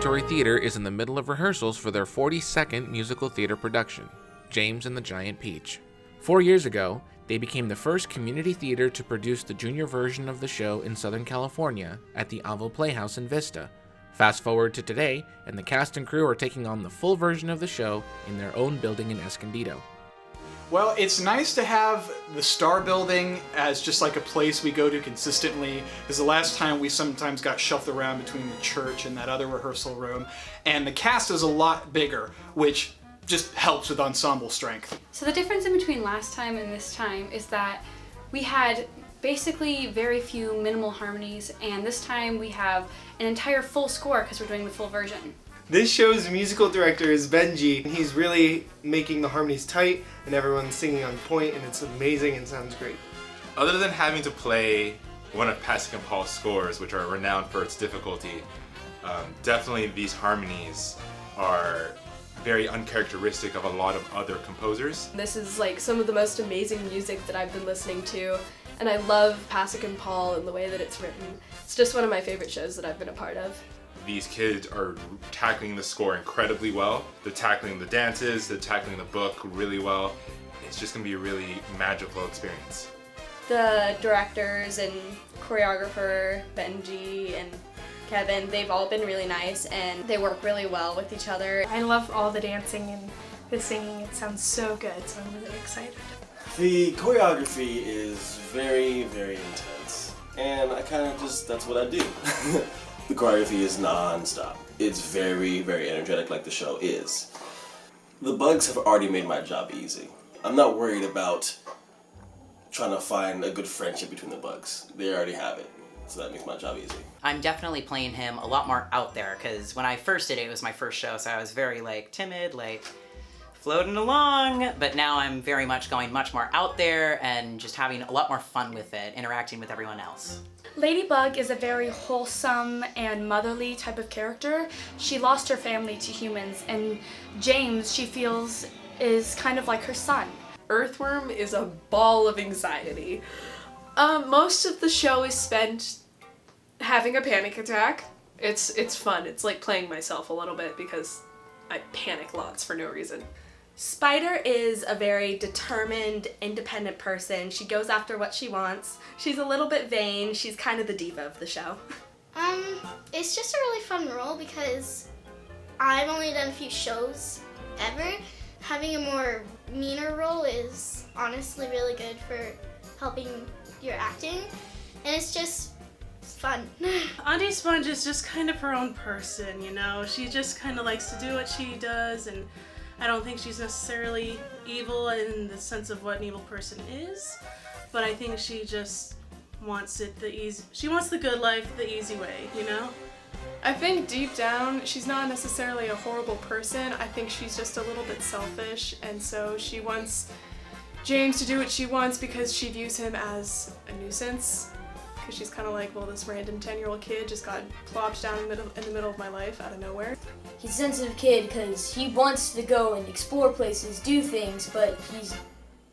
Repertory Theatre is in the middle of rehearsals for their 42nd musical theater production, James and the Giant Peach. 4 years ago, they became the first community theater to produce the junior version of the show in Southern California at the Avo Playhouse in Vista. Fast forward to today, and the cast and crew are taking on the full version of the show in their own building in Escondido. Well, it's nice to have the Star Building as just like a place we go to consistently, because the last time we sometimes got shuffled around between the church and that other rehearsal room, and the cast is a lot bigger, which just helps with ensemble strength. So the difference in between last time and this time is that we had basically very few minimal harmonies, and this time we have an entire full score because we're doing the full version. This show's musical director is Benji, and he's really making the harmonies tight and everyone's singing on point, and it's amazing and sounds great. Other than having to play one of Pasek and Paul's scores, which are renowned for its difficulty, definitely these harmonies are very uncharacteristic of a lot of other composers. This is like some of the most amazing music that I've been listening to, and I love Pasek and Paul and the way that it's written. It's just one of my favorite shows that I've been a part of. These kids are tackling the score incredibly well. They're tackling the dances, they're tackling the book really well. It's just gonna be a really magical experience. The directors and choreographer, Benji and Kevin, they've all been really nice and they work really well with each other. I love all the dancing and the singing. It sounds so good, so I'm really excited. The choreography is very, very intense. And I kind of just, that's what I do. The choreography is non-stop. It's very, very energetic like the show is. The bugs have already made my job easy. I'm not worried about trying to find a good friendship between the bugs. They already have it, so that makes my job easy. I'm definitely playing him a lot more out there, because when I first did it, it was my first show, so I was very timid, floating along, but now I'm very much going much more out there and just having a lot more fun with it, interacting with everyone else. Ladybug is a very wholesome and motherly type of character. She lost her family to humans, and James, she feels, is kind of like her son. Earthworm is a ball of anxiety. Most of the show is spent having a panic attack. It's fun. It's like playing myself a little bit because I panic lots for no reason. Spider is a very determined, independent person. She goes after what she wants. She's a little bit vain. She's kind of the diva of the show. It's just a really fun role because I've only done a few shows ever. Having a more meaner role is honestly really good for helping your acting, and it's just fun. Auntie Sponge is just kind of her own person, you know? She just kind of likes to do what she does, and I don't think she's necessarily evil in the sense of what an evil person is, but I think she just wants it she wants the good life the easy way, you know? I think deep down, she's not necessarily a horrible person. I think she's just a little bit selfish, and so she wants James to do what she wants because she views him as a nuisance. Because she's kind of like, well, this random 10-year-old kid just got plopped down in the middle of my life out of nowhere. He's a sensitive kid because he wants to go and explore places, do things, but he's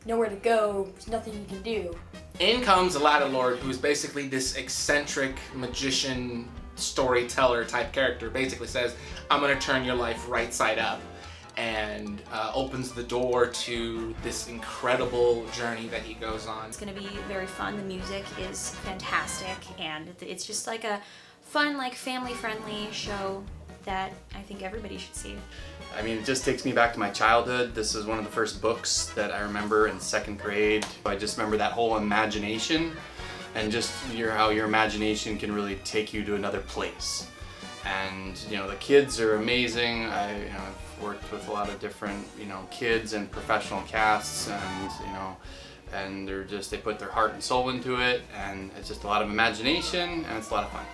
nowhere to go. There's nothing he can do. In comes the LADAHLORD, who's basically this eccentric magician, storyteller type character. Basically says, I'm gonna turn your life right side up, and opens the door to this incredible journey that he goes on. It's gonna be very fun. The music is fantastic, and it's just like a fun, family-friendly show that I think everybody should see. I mean, it just takes me back to my childhood. This is one of the first books that I remember in 2nd grade. I just remember that whole imagination, and just how your imagination can really take you to another place. And the kids are amazing. I've worked with a lot of different kids and professional casts, and and they put their heart and soul into it, and it's just a lot of imagination, and it's a lot of fun.